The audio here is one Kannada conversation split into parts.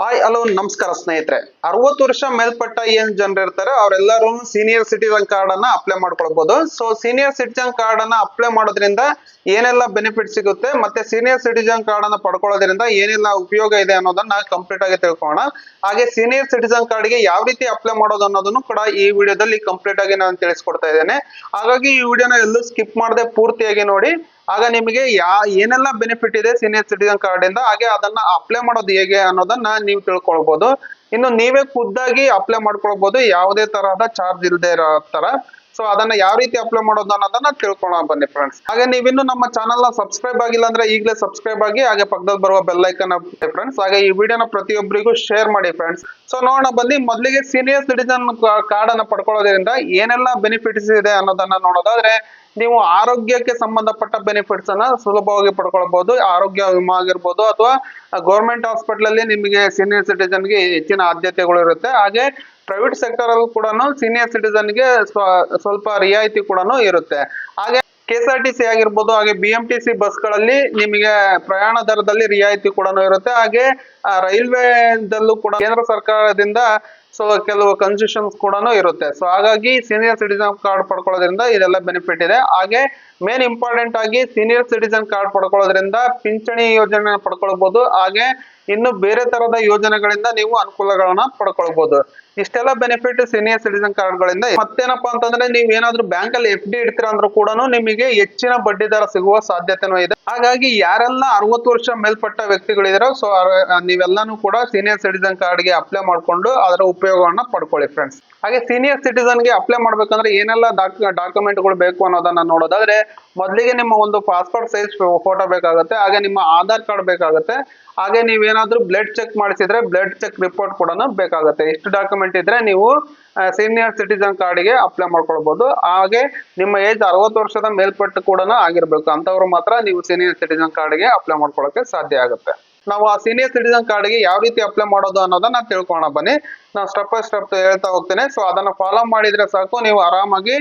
ಹಾಯ್ ಹಲೋ ನಮಸ್ಕಾರ ಸ್ನೇಹಿತರೆ. 60 ವರ್ಷ ಮೇಲ್ಪಟ್ಟ ಏನ್ ಜನರು ಇರ್ತಾರೆ ಅವರೆಲ್ಲರೂ ಸೀನಿಯರ್ ಸಿಟಿಜನ್ ಕಾರ್ಡ್ ಅನ್ನ ಅಪ್ಲೈ ಮಾಡ್ಕೊಳ್ಬಹುದು. ಸೊ ಸೀನಿಯರ್ ಸಿಟಿಜನ್ ಕಾರ್ಡ್ ಅನ್ನ ಅಪ್ಲೈ ಮಾಡೋದ್ರಿಂದ ಏನೆಲ್ಲ ಬೆನಿಫಿಟ್ ಸಿಗುತ್ತೆ ಮತ್ತೆ ಸೀನಿಯರ್ ಸಿಟಿಜನ್ ಕಾರ್ಡ್ ಅನ್ನ ಪಡ್ಕೊಳ್ಳೋದ್ರಿಂದ ಏನೆಲ್ಲ ಉಪಯೋಗ ಇದೆ ಅನ್ನೋದನ್ನ ಕಂಪ್ಲೀಟ್ ಆಗಿ ತಿಳ್ಕೊಳ್ಳೋಣ. ಹಾಗೆ ಸೀನಿಯರ್ ಸಿಟಿಜನ್ ಕಾರ್ಡ್ ಗೆ ಯಾವ ರೀತಿ ಅಪ್ಲೈ ಮಾಡೋದು ಅನ್ನೋದನ್ನು ಕೂಡ ಈ ವಿಡಿಯೋದಲ್ಲಿ ಕಂಪ್ಲೀಟ್ ಆಗಿ ನಾನು ತಿಳಿಸ್ಕೊಡ್ತಾ ಇದ್ದೇನೆ. ಹಾಗಾಗಿ ಈ ವಿಡಿಯೋನ ಎಲ್ಲೂ ಸ್ಕಿಪ್ ಮಾಡದೆ ಪೂರ್ತಿಯಾಗಿ ನೋಡಿ. ಆಗ ನಿಮಗೆ ಏನೆಲ್ಲ ಬೆನಿಫಿಟ್ ಇದೆ ಸೀನಿಯರ್ ಸಿಟಿಜನ್ ಕಾರ್ಡ್ ಇಂದ, ಹಾಗೆ ಅದನ್ನ ಅಪ್ಲೈ ಮಾಡೋದು ಹೇಗೆ ಅನ್ನೋದನ್ನ ನೀವು ತಿಳ್ಕೊಳ್ಬಹುದು. ಇನ್ನು ನೀವೇ ಖುದ್ದಾಗಿ ಅಪ್ಲೈ ಮಾಡ್ಕೊಳ್ಬಹುದು, ಯಾವುದೇ ತರಹದ ಚಾರ್ಜ್ ಇಲ್ಲದೆ ಇರೋ ತರ. ಸೊ ಅದನ್ನ ಯಾವ ರೀತಿ ಅಪ್ಲೈ ಮಾಡೋದು ಅನ್ನೋದನ್ನ ತಿಳ್ಕೊಳ್ಳೋಣ ಬನ್ನಿ ಫ್ರೆಂಡ್ಸ್. ಹಾಗೆ ನೀವಿನ್ನು ನಮ್ಮ ಚಾನಲ್ ನ ಸಬ್ಸ್ಕ್ರೈಬ್ ಆಗಿಲ್ಲ ಅಂದ್ರೆ ಈಗಲೇ ಸಬ್ಸ್ಕ್ರೈಬ್ ಆಗಿ, ಹಾಗೆ ಪಕ್ಕದಲ್ಲಿ ಬರುವ ಬೆಲ್ ಐಕನ್ ಫ್ರೆಂಡ್ಸ್. ಹಾಗೆ ಈ ವಿಡಿಯೋನ ಪ್ರತಿಯೊಬ್ಬರಿಗೂ ಶೇರ್ ಮಾಡಿ ಫ್ರೆಂಡ್ಸ್. ಸೊ ನೋಡೋಣ ಬನ್ನಿ. ಮೊದಲಿಗೆ ಸೀನಿಯರ್ ಸಿಟಿಜನ್ ಕಾರ್ಡ್ ಅನ್ನ ಪಡ್ಕೊಳ್ಳೋದ್ರಿಂದ ಏನೆಲ್ಲ ಬೆನಿಫಿಟ್ಸ್ ಇದೆ ಅನ್ನೋದನ್ನ ನೋಡೋದಾದ್ರೆ, ನೀವು ಆರೋಗ್ಯಕ್ಕೆ ಸಂಬಂಧಪಟ್ಟ ಬೆನಿಫಿಟ್ಸ್ ಅನ್ನ ಸುಲಭವಾಗಿ ಪಡ್ಕೊಳ್ಬಹುದು. ಆರೋಗ್ಯ ವಿಮಾ ಆಗಿರ್ಬೋದು ಅಥವಾ ಗೌರ್ಮೆಂಟ್ ಹಾಸ್ಪಿಟಲ್ ಅಲ್ಲಿ ನಿಮಗೆ ಸೀನಿಯರ್ ಸಿಟಿಜನ್ ಗೆ ಹೆಚ್ಚಿನ ಆದ್ಯತೆಗಳು ಇರುತ್ತೆ. ಹಾಗೆ ಪ್ರೈವೇಟ್ ಸೆಕ್ಟರ್ ಅಲ್ಲಿ ಕೂಡ ಸೀನಿಯರ್ ಸಿಟಿಜನ್ ಗೆ ಸ್ವಲ್ಪ ರಿಯಾಯಿತಿ ಕೂಡ ಇರುತ್ತೆ. ಹಾಗೆ KSRTC ಆಗಿರ್ಬೋದು, ಹಾಗೆ BMTC ಬಸ್ ಗಳಲ್ಲಿ ನಿಮಗೆ ಪ್ರಯಾಣ ದರದಲ್ಲಿ ರಿಯಾಯಿತಿ ಕೂಡ ಇರುತ್ತೆ. ಹಾಗೆ ರೈಲ್ವೆದಲ್ಲೂ ಕೂಡ ಕೇಂದ್ರ ಸರ್ಕಾರದಿಂದ ಕೆಲವು ಕನ್ಸೆಷನ್ಸ್ ಕೂಡ ಇರುತ್ತೆ. ಸೊ ಹಾಗಾಗಿ ಸೀನಿಯರ್ ಸಿಟಿಜನ್ ಕಾರ್ಡ್ ಪಡ್ಕೊಳ್ಳೋದ್ರಿಂದ ಇದೆಲ್ಲ ಬೆನಿಫಿಟ್ ಇದೆ. ಹಾಗೆ ಮೇನ್ ಇಂಪಾರ್ಟೆಂಟ್ ಆಗಿ ಸೀನಿಯರ್ ಸಿಟಿಜನ್ ಕಾರ್ಡ್ ಪಡ್ಕೊಳ್ಳೋದ್ರಿಂದ ಪಿಂಚಣಿ ಯೋಜನೆ ಪಡ್ಕೊಳ್ಬಹುದು. ಹಾಗೆ ಇನ್ನು ಬೇರೆ ತರದ ಯೋಜನೆಗಳಿಂದ ನೀವು ಅನುಕೂಲಗಳನ್ನ ಪಡ್ಕೊಳ್ಬಹುದು. ಇಷ್ಟೆಲ್ಲ ಬೆನಿಫಿಟ್ ಸೀನಿಯರ್ ಸಿಟಿಜನ್ ಕಾರ್ಡ್ ಗಳಿಂದ. ಮತ್ತೇನಪ್ಪಾ ಅಂತಂದ್ರೆ, ನೀವ್ ಏನಾದ್ರು ಬ್ಯಾಂಕ್ ಅಲ್ಲಿ FD ಇಡ್ತೀರಾ ಅಂದ್ರೂ ಕೂಡ ನಿಮಗೆ ಹೆಚ್ಚಿನ ಬಡ್ಡಿ ದರ ಸಿಗುವ ಸಾಧ್ಯತೆನೂ ಇದೆ. ಹಾಗಾಗಿ ಯಾರೆಲ್ಲ 60 ವರ್ಷ ಮೇಲ್ಪಟ್ಟ ವ್ಯಕ್ತಿಗಳಿದಾರೋ ಸೊ ನೀವೆಲ್ಲಾನು ಕೂಡ ಸೀನಿಯರ್ ಸಿಟಿಜನ್ ಕಾರ್ಡ್ ಗೆ ಅಪ್ಲೈ ಮಾಡ್ಕೊಂಡು ಅದರ ಉಪಯೋಗವನ್ನ ಪಡ್ಕೊಳ್ಳಿ ಫ್ರೆಂಡ್ಸ್. ಹಾಗೆ ಸೀನಿಯರ್ ಸಿಟಿಜನ್ ಗೆ ಅಪ್ಲೈ ಮಾಡ್ಬೇಕಂದ್ರೆ ಏನೆಲ್ಲ ಡಾಕ್ಯುಮೆಂಟ್ ಗಳು ಬೇಕು ಅನ್ನೋದನ್ನ ನೋಡೋದಾದ್ರೆ, ಮೊದಲಿಗೆ ನಿಮ್ಮ ಒಂದು ಪಾಸ್ಪೋರ್ಟ್ ಸೈಜ್ ಫೋಟೋ ಬೇಕಾಗುತ್ತೆ. ಹಾಗೆ ನಿಮ್ಮ ಆಧಾರ್ ಕಾರ್ಡ್ ಬೇಕಾಗುತ್ತೆ. ಹಾಗೆ ನೀವೇನಾದ್ರೂ ಬ್ಲಡ್ ಚೆಕ್ ಮಾಡಿಸಿದ್ರೆ ಬ್ಲಡ್ ಚೆಕ್ ರಿಪೋರ್ಟ್ ಕೂಡ ಬೇಕಾಗುತ್ತೆ. ಇಷ್ಟು ಡಾಕ್ಯುಮೆಂಟ್ ಇದ್ರೆ ನೀವು ಸೀನಿಯರ್ ಸಿಟಿಜನ್ ಕಾರ್ಡ್ ಗೆ ಅಪ್ಲೈ ಮಾಡ್ಕೊಳ್ಬಹುದು. ಹಾಗೆ ನಿಮ್ಮ ಏಜ್ 60 ವರ್ಷದ ಮೇಲ್ಪಟ್ಟು ಕೂಡ ಆಗಿರ್ಬೇಕು. ಅಂತವ್ರು ಮಾತ್ರ ನೀವು ಸೀನಿಯರ್ ಸಿಟಿಜನ್ ಕಾರ್ಡ್ ಗೆ ಅಪ್ಲೈ ಮಾಡ್ಕೊಳ್ಳೋಕೆ ಸಾಧ್ಯ ಆಗುತ್ತೆ. ನಾವು ಆ ಸೀನಿಯರ್ ಸಿಟಿಜನ್ ಕಾರ್ಡ್ ಗೆ ಯಾವ ರೀತಿ ಅಪ್ಲೈ ಮಾಡೋದು ಅನ್ನೋದನ್ನ ತಿಳ್ಕೊಳ್ಳೋಣ ಬನ್ನಿ. ನಾನು ಸ್ಟೆಪ್ ಬೈ ಸ್ಟೆಪ್ ಹೇಳ್ತಾ ಹೋಗ್ತೇನೆ. ಸೊ ಅದನ್ನ ಫಾಲೋ ಮಾಡಿದ್ರೆ ಸಾಕು, ನೀವು ಆರಾಮಾಗಿ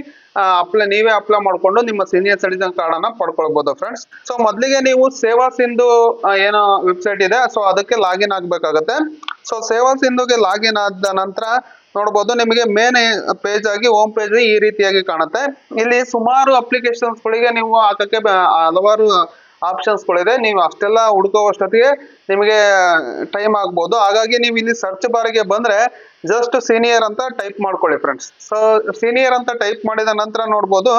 ನೀವೇ ಅಪ್ಲೈ ಮಾಡ್ಕೊಂಡು ನಿಮ್ಮ ಸೀನಿಯರ್ ಸಿಟಿಜನ್ ಕಾರ್ಡ್ ಅನ್ನ ಪಡ್ಕೊಳ್ಬಹುದು ಫ್ರೆಂಡ್ಸ್. ಸೊ ಮೊದಲಿಗೆ ನೀವು ಸೇವಾ ಸಿಂಧು ಏನೋ ವೆಬ್ಸೈಟ್ ಇದೆ, ಸೊ ಅದಕ್ಕೆ ಲಾಗಿನ್ ಆಗ್ಬೇಕಾಗತ್ತೆ. ಸೊ ಸೇವಾ ಸಿಂಧುಗೆ ಲಾಗಿನ್ ಆದ ನಂತರ ನೋಡ್ಬೋದು, ನಿಮಗೆ ಮೇನ್ ಪೇಜ್ ಆಗಿ ಹೋಮ್ ಪೇಜ್ ಈ ರೀತಿಯಾಗಿ ಕಾಣುತ್ತೆ. ಇಲ್ಲಿ ಸುಮಾರು ಅಪ್ಲಿಕೇಶನ್ಸ್ ಗಳಿಗೆ ನೀವು ಹಾಕಕ್ಕೆ ಹಲವಾರು ಆಪ್ಷನ್ಸ್ ಗಳಿದೆ. ನೀವು ಅಷ್ಟೆಲ್ಲ ಹುಡುಕೋವಷ್ಟೊತ್ತಿಗೆ ನಿಮಗೆ ಟೈಮ್ ಆಗ್ಬೋದು. ಹಾಗಾಗಿ ನೀವು ಇಲ್ಲಿ ಸರ್ಚ್ ಬಾರಿಗೆ ಬಂದ್ರೆ ಜಸ್ಟ್ ಸೀನಿಯರ್ ಅಂತ ಟೈಪ್ ಮಾಡ್ಕೊಳ್ಳಿ ಫ್ರೆಂಡ್ಸ್. ಸೊ ಸೀನಿಯರ್ ಅಂತ ಟೈಪ್ ಮಾಡಿದ ನಂತರ ನೋಡ್ಬೋದು,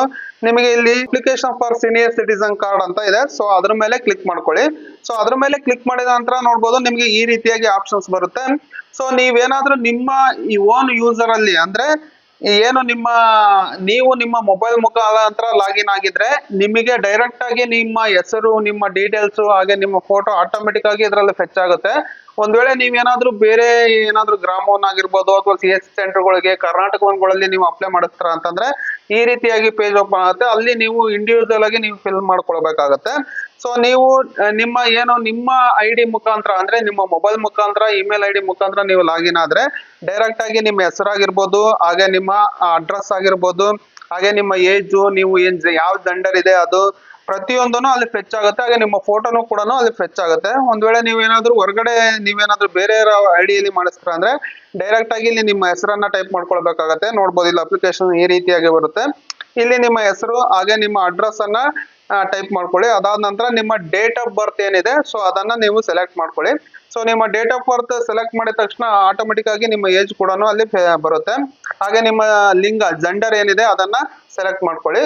ನಿಮಗೆ ಇಲ್ಲಿ application for senior citizen card ಅಂತ ಇದೆ. ಸೊ ಅದ್ರ ಮೇಲೆ ಕ್ಲಿಕ್ ಮಾಡ್ಕೊಳ್ಳಿ. ಸೊ ಅದ್ರ ಮೇಲೆ ಕ್ಲಿಕ್ ಮಾಡಿದ ನಂತರ ನೋಡ್ಬೋದು, ನಿಮಗೆ ಈ ರೀತಿಯಾಗಿ ಆಪ್ಷನ್ಸ್ ಬರುತ್ತೆ. ಸೊ ನೀವೇನಾದ್ರೂ ನಿಮ್ಮ ಈ ಓನ್ ಯೂಸರ್ ಅಲ್ಲಿ ಅಂದ್ರೆ ಏನು ನೀವು ನಿಮ್ಮ ಮೊಬೈಲ್ ಮುಖಾಂತರ ಲಾಗಿನ್ ಆಗಿದ್ರೆ ನಿಮಗೆ ಡೈರೆಕ್ಟ್ ಆಗಿ ನಿಮ್ಮ ಹೆಸರು, ನಿಮ್ಮ ಡೀಟೇಲ್ಸ್, ಹಾಗೆ ನಿಮ್ಮ ಫೋಟೋ ಆಟೋಮೆಟಿಕ್ ಆಗಿ ಇದರಲ್ಲಿ ಫೆಚ್ ಆಗುತ್ತೆ. ಒಂದ್ ವೇಳೆ ನೀವೇನಾದ್ರೂ ಬೇರೆ ಏನಾದ್ರೂ ಗ್ರಾಮವನ್ನ ಆಗಿರ್ಬೋದು ಅಥವಾ CSC ಸೆಂಟರ್ಗಳಿಗೆ ಕರ್ನಾಟಕಗಳಲ್ಲಿ ನೀವು ಅಪ್ಲೈ ಮಾಡಿಸ್ತಾರ ಅಂತಂದ್ರೆ ಈ ರೀತಿಯಾಗಿ ಪೇಜ್ ಓಪನ್ ಆಗುತ್ತೆ. ಅಲ್ಲಿ ನೀವು ಇಂಡಿವಿಜುವಲ್ ಆಗಿ ನೀವು ಫಿಲ್ ಮಾಡ್ಕೊಳ್ಬೇಕಾಗತ್ತೆ. ಸೊ ನೀವು ನಿಮ್ಮ ID ಮುಖಾಂತರ ಅಂದ್ರೆ ನಿಮ್ಮ ಮೊಬೈಲ್ ಮುಖಾಂತರ, ಇಮೇಲ್ ID ಮುಖಾಂತರ ನೀವು ಲಾಗಿನ್ ಆದ್ರೆ ಡೈರೆಕ್ಟ್ ಆಗಿ ನಿಮ್ಮ ಹೆಸರಾಗಿರ್ಬೋದು, ಹಾಗೆ ನಿಮ್ಮ ಅಡ್ರೆಸ್ ಆಗಿರ್ಬೋದು, ಹಾಗೆ ನಿಮ್ಮ ಏಜ್, ನೀವು ಯಾವ ಜೆಂಡರ್ ಇದೆ ಅದು ಪ್ರತಿಯೊಂದನ್ನು ಅಲ್ಲಿ ಫೆಚ್ ಆಗುತ್ತೆ. ಹಾಗೆ ನಿಮ್ಮ ಫೋಟೋನು ಕೂಡ ಅಲ್ಲಿ ಫೆಚ್ ಆಗುತ್ತೆ. ಒಂದ್ ವೇಳೆ ನೀವೇನಾದ್ರೂ ಹೊರಗಡೆ ಬೇರೆ ಐಡಿಯಲ್ಲಿ ಮಾಡಿಸ್ತೀರ ಅಂದ್ರೆ ಡೈರೆಕ್ಟ್ ಆಗಿ ಇಲ್ಲಿ ನಿಮ್ಮ ಹೆಸರನ್ನ ಟೈಪ್ ಮಾಡ್ಕೊಳ್ಬೇಕಾಗತ್ತೆ. ನೋಡ್ಬೋದು, ಇಲ್ಲಿ ಅಪ್ಲಿಕೇಶನ್ ಈ ರೀತಿಯಾಗಿ ಬರುತ್ತೆ. ಇಲ್ಲಿ ನಿಮ್ಮ ಹೆಸರು ಹಾಗೆ ನಿಮ್ಮ ಅಡ್ರೆಸ್ ಅನ್ನ ಟೈಪ್ ಮಾಡ್ಕೊಳ್ಳಿ. ಅದಾದ ನಂತರ ನಿಮ್ಮ ಡೇಟ್ ಆಫ್ ಬರ್ತ್ ಏನಿದೆ ಸೊ ಅದನ್ನ ನೀವು ಸೆಲೆಕ್ಟ್ ಮಾಡ್ಕೊಳ್ಳಿ. ಸೊ ನಿಮ್ಮ ಡೇಟ್ ಆಫ್ ಬರ್ತ್ ಸೆಲೆಕ್ಟ್ ಮಾಡಿದ ತಕ್ಷಣ ಆಟೋಮೆಟಿಕ್ ಆಗಿ ನಿಮ್ಮ ಏಜ್ ಕೂಡ ಅಲ್ಲಿ ಬರುತ್ತೆ. ಹಾಗೆ ನಿಮ್ಮ ಲಿಂಗ ಜೆಂಡರ್ ಏನಿದೆ ಅದನ್ನ ಸೆಲೆಕ್ಟ್ ಮಾಡ್ಕೊಳ್ಳಿ,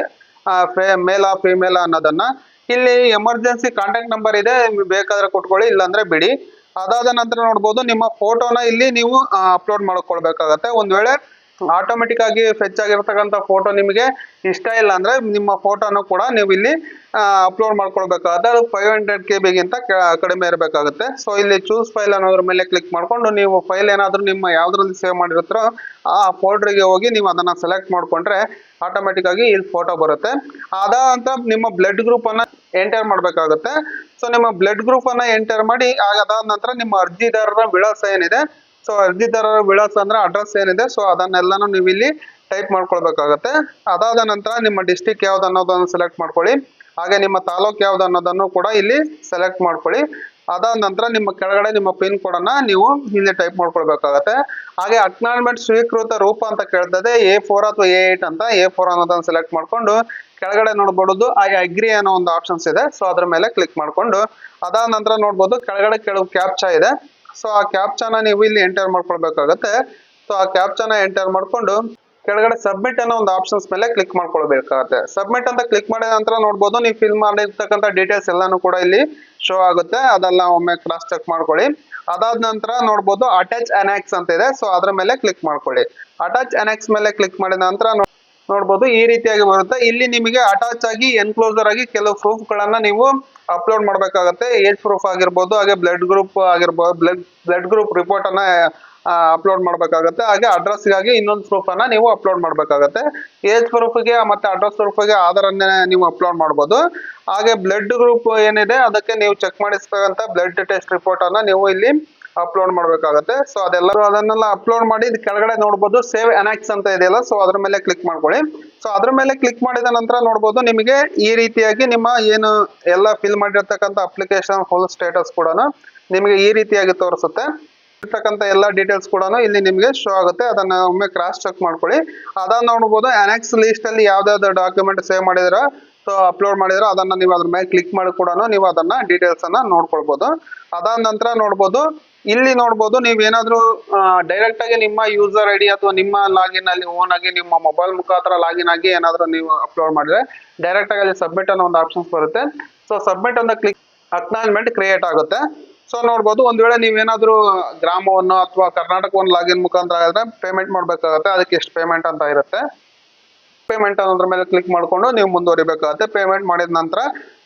ಮೇಲಾ ಫಿಮೇಲ್ ಅನ್ನೋದನ್ನ. ಇಲ್ಲಿ ಎಮರ್ಜೆನ್ಸಿ ಕಾಂಟ್ಯಾಕ್ಟ್ ನಂಬರ್ ಇದೆ, ಬೇಕಾದ್ರೆ ಕೊಟ್ಕೊಳ್ಳಿ, ಇಲ್ಲಾಂದ್ರೆ ಬಿಡಿ. ಅದಾದ ನಂತರ ನೋಡ್ಬೋದು, ನಿಮ್ಮ ಫೋಟೋನ ಇಲ್ಲಿ ನೀವು ಅಪ್ಲೋಡ್ ಮಾಡ್ಕೊಳ್ಬೇಕಾಗತ್ತೆ. ಒಂದ್ ವೇಳೆ ಆಟೋಮೆಟಿಕ್ ಆಗಿ ಫೆಚ್ ಆಗಿರ್ತಕ್ಕಂಥ ಫೋಟೋ ನಿಮಗೆ ಇಷ್ಟ ಇಲ್ಲ ಅಂದ್ರೆ ನಿಮ್ಮ ಫೋಟೋನು ಕೂಡ ನೀವು ಇಲ್ಲಿ ಅಪ್ಲೋಡ್ ಮಾಡ್ಕೊಳ್ಬೇಕಾಗುತ್ತೆ. ಅದು 500 KB ಗಿಂತ ಕಡಿಮೆ ಇರಬೇಕಾಗುತ್ತೆ. ಸೊ ಇಲ್ಲಿ ಚೂಸ್ ಫೈಲ್ ಅನ್ನೋದ್ರ ಮೇಲೆ ಕ್ಲಿಕ್ ಮಾಡ್ಕೊಂಡು ನೀವು ಫೈಲ್ ಏನಾದ್ರೂ ನಿಮ್ಮ ಯಾವ್ದ್ರಲ್ಲಿ ಸೇವ್ ಮಾಡಿರ್ತಾರೋ ಆ ಫೋಲ್ಡರ್ಗೆ ಹೋಗಿ ನೀವು ಅದನ್ನ ಸೆಲೆಕ್ಟ್ ಮಾಡ್ಕೊಂಡ್ರೆ ಆಟೋಮೆಟಿಕ್ ಆಗಿ ಇಲ್ಲಿ ಫೋಟೋ ಬರುತ್ತೆ. ಅದಾದ ನಿಮ್ಮ ಬ್ಲಡ್ ಗ್ರೂಪ್ ಅನ್ನ ಎಂಟರ್ ಮಾಡ್ಬೇಕಾಗುತ್ತೆ. ಸೊ ನಿಮ್ಮ ಬ್ಲಡ್ ಗ್ರೂಪ್ ಅನ್ನ ಎಂಟರ್ ಮಾಡಿ ಅದಾದ ನಂತರ ನಿಮ್ಮ ಅರ್ಜಿದಾರರ ವಿಳಾಸ ಏನಿದೆ, ಸೊ ಅರ್ಜಿದಾರರ ವಿಳಾಸ ಅಂದ್ರೆ ಅಡ್ರೆಸ್ ಏನಿದೆ, ಸೊ ಅದನ್ನೆಲ್ಲಾನು ನೀವು ಇಲ್ಲಿ ಟೈಪ್ ಮಾಡ್ಕೊಳ್ಬೇಕಾಗತ್ತೆ. ಅದಾದ ನಂತರ ನಿಮ್ಮ ಡಿಸ್ಟಿಕ್ ಯಾವ್ದು ಅನ್ನೋದನ್ನು ಸೆಲೆಕ್ಟ್ ಮಾಡ್ಕೊಳ್ಳಿ. ಹಾಗೆ ನಿಮ್ಮ ತಾಲೂಕ್ ಯಾವ್ದು ಅನ್ನೋದನ್ನು ಕೂಡ ಇಲ್ಲಿ ಸೆಲೆಕ್ಟ್ ಮಾಡ್ಕೊಳ್ಳಿ. ಅದಾದ ನಂತರ ನಿಮ್ಮ ಕೆಳಗಡೆ ನಿಮ್ಮ ಪಿನ್ ಕೋಡ್ ಅನ್ನ ನೀವು ಇಲ್ಲಿ ಟೈಪ್ ಮಾಡ್ಕೊಳ್ಬೇಕಾಗತ್ತೆ. ಹಾಗೆ ಅಕ್ನಾಲಜ್ಮೆಂಟ್ ಸ್ವೀಕೃತ ರೂಪ ಅಂತ ಕೇಳ್ತದೆ, A4 ಅಥವಾ A8 ಅಂತ. A4 ಅನ್ನೋದನ್ನ ಸೆಲೆಕ್ಟ್ ಮಾಡ್ಕೊಂಡು ಕೆಳಗಡೆ ನೋಡ್ಬೋದು ಐ ಅಗ್ರಿ ಅನ್ನೋ ಒಂದು ಆಪ್ಷನ್ಸ್ ಇದೆ. ಸೊ ಅದ್ರ ಮೇಲೆ ಕ್ಲಿಕ್ ಮಾಡ್ಕೊಂಡು ಅದಾದ ನಂತರ ನೋಡ್ಬೋದು ಕೆಳಗಡೆ ಕೆಲವು ಕ್ಯಾಪ್ಚಾ ಇದೆ. ಸೊ ಆ ಕ್ಯಾಪ್ಚಾನ ನೀವು ಇಲ್ಲಿ ಎಂಟರ್ ಮಾಡ್ಕೊಳ್ಬೇಕಾಗತ್ತೆ. ಸೊ ಆ ಕ್ಯಾಪ್ಚಾನ ಎಂಟರ್ ಮಾಡ್ಕೊಂಡು ಕೆಳಗಡೆ ಸಬ್ಮಿಟ್ ಅನ್ನೋ ಒಂದು ಆಪ್ಷನ್ಸ್ ಮೇಲೆ ಕ್ಲಿಕ್ ಮಾಡ್ಕೊಳ್ಬೇಕಾಗತ್ತೆ. ಸಬ್ಮಿಟ್ ಅಂತ ಕ್ಲಿಕ್ ಮಾಡಿದ ನಂತರ ನೋಡ್ಬೋದು ನೀವು ಫಿಲ್ ಮಾಡಿರ್ತಕ್ಕಂಥ ಡೀಟೇಲ್ಸ್ ಎಲ್ಲಾನು ಕೂಡ ಇಲ್ಲಿ ಶೋ ಆಗುತ್ತೆ. ಅದೆಲ್ಲ ಒಮ್ಮೆ ಕ್ರಾಸ್ ಚೆಕ್ ಮಾಡ್ಕೊಳ್ಳಿ. ಅದಾದ ನಂತರ ನೋಡ್ಬೋದು ಅಟ್ಯಾಚ್ ಅನೆಕ್ಸ್ ಅಂತ ಇದೆ. ಸೊ ಅದ್ರ ಮೇಲೆ ಕ್ಲಿಕ್ ಮಾಡ್ಕೊಳ್ಳಿ. ಅಟ್ಯಾಚ್ ಅನೆಕ್ಸ್ ಮೇಲೆ ಕ್ಲಿಕ್ ಮಾಡಿದ ನಂತರ ನೋಡ್ಬೋದು ಈ ರೀತಿಯಾಗಿ ಬರುತ್ತೆ. ಇಲ್ಲಿ ನಿಮಗೆ ಅಟ್ಯಾಚ್ ಆಗಿ ಎನ್ಕ್ಲೋಸರ್ ಆಗಿ ಕೆಲವು ಪ್ರೂಫ್ ಗಳನ್ನ ನೀವು ಅಪ್ಲೋಡ್ ಮಾಡ್ಬೇಕಾಗತ್ತೆ. ಏಜ್ ಪ್ರೂಫ್ ಆಗಿರ್ಬೋದು, ಹಾಗೆ ಬ್ಲಡ್ ಗ್ರೂಪ್ ಆಗಿರ್ಬೋದು, ಬ್ಲಡ್ ಗ್ರೂಪ್ ರಿಪೋರ್ಟ್ ಅನ್ನ ಅಪ್ಲೋಡ್ ಮಾಡ್ಬೇಕಾಗತ್ತೆ. ಹಾಗೆ ಅಡ್ರೆಸ್ಗಾಗಿ ಇನ್ನೊಂದು ಪ್ರೂಫ್ ಅನ್ನ ನೀವು ಅಪ್ಲೋಡ್ ಮಾಡ್ಬೇಕಾಗತ್ತೆ. ಏಜ್ ಪ್ರೂಫ್ಗೆ ಮತ್ತೆ ಅಡ್ರೆಸ್ ಪ್ರೂಫ್ಗೆ ಆಧಾರನ್ನೇ ನೀವು ಅಪ್ಲೋಡ್ ಮಾಡ್ಬೋದು. ಹಾಗೆ ಬ್ಲಡ್ ಗ್ರೂಪ್ ಏನಿದೆ ಅದಕ್ಕೆ ನೀವು ಚೆಕ್ ಮಾಡಿಸ್ತಕ್ಕಂಥ ಬ್ಲಡ್ ಟೆಸ್ಟ್ ರಿಪೋರ್ಟ್ ಅನ್ನ ನೀವು ಇಲ್ಲಿ ಅಪ್ಲೋಡ್ ಮಾಡ್ಬೇಕಾಗತ್ತೆ. ಸೊ ಅದೆಲ್ಲರೂ ಅದನ್ನೆಲ್ಲ ಅಪ್ಲೋಡ್ ಮಾಡಿ ಕೆಳಗಡೆ ನೋಡ್ಬೋದು ಸೇವ್ ಅನೆಕ್ಸ್ ಅಂತ ಇದೆಯಲ್ಲ, ಸೊ ಅದ್ರ ಮೇಲೆ ಕ್ಲಿಕ್ ಮಾಡ್ಕೊಳ್ಳಿ. ಸೊ ಅದ್ರ ಮೇಲೆ ಕ್ಲಿಕ್ ಮಾಡಿದ ನಂತರ ನೋಡ್ಬೋದು ನಿಮಗೆ ಈ ರೀತಿಯಾಗಿ ನಿಮ್ಮ ಏನು ಎಲ್ಲ ಫಿಲ್ ಮಾಡಿರ್ತಕ್ಕಂಥ ಅಪ್ಲಿಕೇಶನ್ ಫುಲ್ ಸ್ಟೇಟಸ್ ಕೂಡ ನಿಮಗೆ ಈ ರೀತಿಯಾಗಿ ತೋರಿಸುತ್ತೆ. ಇರ್ತಕ್ಕಂಥ ಎಲ್ಲ ಡೀಟೇಲ್ಸ್ ಕೂಡ ಇಲ್ಲಿ ನಿಮಗೆ ಶೋ ಆಗುತ್ತೆ. ಅದನ್ನ ಒಮ್ಮೆ ಕ್ರಾಸ್ ಚೆಕ್ ಮಾಡ್ಕೊಳ್ಳಿ. ಅದಾದ ನೋಡ್ಬೋದು ಅನೆಕ್ಸ್ ಲಿಸ್ಟ್ ಅಲ್ಲಿ ಯಾವ್ದಾವ್ದು ಡಾಕ್ಯುಮೆಂಟ್ ಸೇವ್ ಮಾಡಿದ್ರ ಸೊ ಅಪ್ಲೋಡ್ ಮಾಡಿದ್ರೆ ಅದನ್ನ ನೀವು ಅದ್ರ ಮೇಲೆ ಕ್ಲಿಕ್ ಮಾಡಿ ಕೂಡ ನೀವು ಅದನ್ನ ಡೀಟೇಲ್ಸ್ ಅನ್ನ ನೋಡ್ಕೊಳ್ಬಹುದು. ಅದಾದ ನಂತರ ನೋಡ್ಬೋದು ಇಲ್ಲಿ ನೋಡ್ಬೋದು ನೀವೇನಾದ್ರೂ ಡೈರೆಕ್ಟ್ ಆಗಿ ನಿಮ್ಮ ಯೂಸರ್ ಐಡಿ ಅಥವಾ ನಿಮ್ಮ ಲಾಗಿನ್ ಅಲ್ಲಿ ಓನ್ ಆಗಿ ನಿಮ್ಮ ಮೊಬೈಲ್ ಮುಖಾಂತರ ಲಾಗಿನ್ ಆಗಿ ಏನಾದ್ರೂ ನೀವು ಅಪ್ಲೋಡ್ ಮಾಡಿದ್ರೆ ಡೈರೆಕ್ಟ್ ಆಗಿ ಅಲ್ಲಿ ಸಬ್ಮಿಟ್ ಅನ್ನೋ ಒಂದು ಆಪ್ಷನ್ಸ್ ಬರುತ್ತೆ. ಸೊ ಸಬ್ಮಿಟ್ ಅಂತ ಕ್ಲಿಕ್ ಅಕ್ನಾಲಜ್ಮೆಂಟ್ ಕ್ರಿಯೇಟ್ ಆಗುತ್ತೆ. ಸೊ ನೋಡ್ಬೋದು ಒಂದ್ ವೇಳೆ ನೀವೇನಾದ್ರೂ ಗ್ರಾಮವನ್ನು ಅಥವಾ ಕರ್ನಾಟಕವನ್ನು ಲಾಗಿನ್ ಮುಖಾಂತರ ಆದ್ರೆ ಪೇಮೆಂಟ್ ಮಾಡ್ಬೇಕಾಗತ್ತೆ. ಅದಕ್ಕೆ ಎಷ್ಟು ಪೇಮೆಂಟ್ ಅಂತ ಇರುತ್ತೆ. ಪೇಮೆಂಟ್ ಅನ್ನೋದ್ರ ಮೇಲೆ ಕ್ಲಿಕ್ ಮಾಡ್ಕೊಂಡು ನೀವು ಮುಂದುವರಿಬೇಕಾಗುತ್ತೆ. ಪೇಮೆಂಟ್ ಮಾಡಿದ ನಂತರ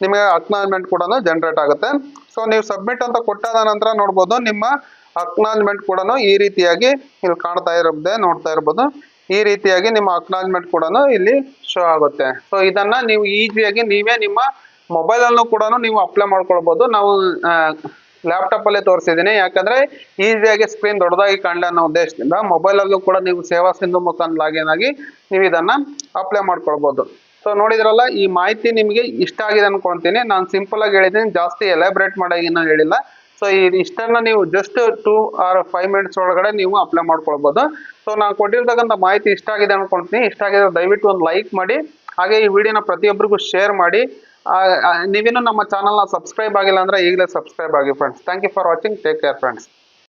ನಿಮಗೆ ಅಕ್ನಾಲಜ್ಮೆಂಟ್ ಕೂಡ ಜನರೇಟ್ ಆಗುತ್ತೆ. ಸೊ ನೀವು ಸಬ್ಮಿಟ್ ಅಂತ ಕೊಟ್ಟಾದ ನಂತರ ನೋಡ್ಬೋದು ನಿಮ್ಮ ಅಕ್ನಾಲಜ್ಮೆಂಟ್ ಕೂಡ ಈ ರೀತಿಯಾಗಿ ಇಲ್ಲಿ ಕಾಣ್ತಾ ಇರುತ್ತೆ, ನೋಡ್ತಾ ಇರ್ಬೋದು. ಈ ರೀತಿಯಾಗಿ ನಿಮ್ಮ ಅಕ್ನಾಲಜ್ಮೆಂಟ್ ಕೂಡ ಇಲ್ಲಿ ಶೋ ಆಗುತ್ತೆ. ಸೊ ಇದನ್ನ ನೀವು ಈಸಿಯಾಗಿ ನೀವೇ ನಿಮ್ಮ ಮೊಬೈಲ್ ಅಲ್ಲೂ ಕೂಡ ನೀವು ಅಪ್ಲೈ ಮಾಡ್ಕೊಳ್ಬಹುದು. ನಾವು ಲ್ಯಾಪ್ಟಾಪ್ ಅಲ್ಲೇ ತೋರಿಸಿದ್ದೀನಿ, ಯಾಕಂದ್ರೆ ಈಸಿಯಾಗಿ ಸ್ಕ್ರೀನ್ ದೊಡ್ಡದಾಗಿ ಕಾಣಲಿ ಅನ್ನೋ ಉದ್ದೇಶದಿಂದ. ಮೊಬೈಲ್ ಅಲ್ಲೂ ಕೂಡ ನೀವು ಸೇವಾ ಸಿಂಧು ಮುಖಾಂತರ ಲಾಗಿನ್ ಆಗಿ ನೀವು ಇದನ್ನ ಅಪ್ಲೈ ಮಾಡ್ಕೊಳ್ಬಹುದು. ಸೊ ನೋಡಿದ್ರಲ್ಲ, ಈ ಮಾಹಿತಿ ನಿಮಗೆ ಇಷ್ಟ ಆಗಿದೆ ಅನ್ಕೊಂತೀನಿ. ನಾನು ಸಿಂಪಲ್ ಆಗಿ ಹೇಳಿದ್ದೀನಿ, ಜಾಸ್ತಿ ಎಲಾಬ್ರೇಟ್ ಮಾಡಾಗಿ ಇನ್ನೂ ಹೇಳಿಲ್ಲ. ಸೊ ಇಷ್ಟನ್ನ ನೀವು ಜಸ್ಟ್ 2 or 5 minutes ಒಳಗಡೆ ನೀವು ಅಪ್ಲೈ ಮಾಡ್ಕೊಳ್ಬಹುದು. ಸೊ ನಾನು ಕೊಟ್ಟಿರ್ತಕ್ಕಂಥ ಮಾಹಿತಿ ಇಷ್ಟ ಆಗಿದೆ ಅನ್ಕೊಂತೀನಿ. ಇಷ್ಟ ಆಗಿದ್ರೆ ದಯವಿಟ್ಟು ಒಂದು ಲೈಕ್ ಮಾಡಿ, ಹಾಗೆ ಈ ವಿಡಿಯೋನ ಪ್ರತಿಯೊಬ್ಬರಿಗೂ ಶೇರ್ ಮಾಡಿ. ನೀವೇನು ನಮ್ಮ ಚಾನಲ್ನ ಸಬ್ಸ್ಕ್ರೈಬ್ ಆಗಿಲ್ಲ ಅಂದ್ರೆ ಈಗಲೇ ಸಬ್ಸ್ಕ್ರೈಬ್ ಆಗಿ friends. Thank you for watching. Take care friends.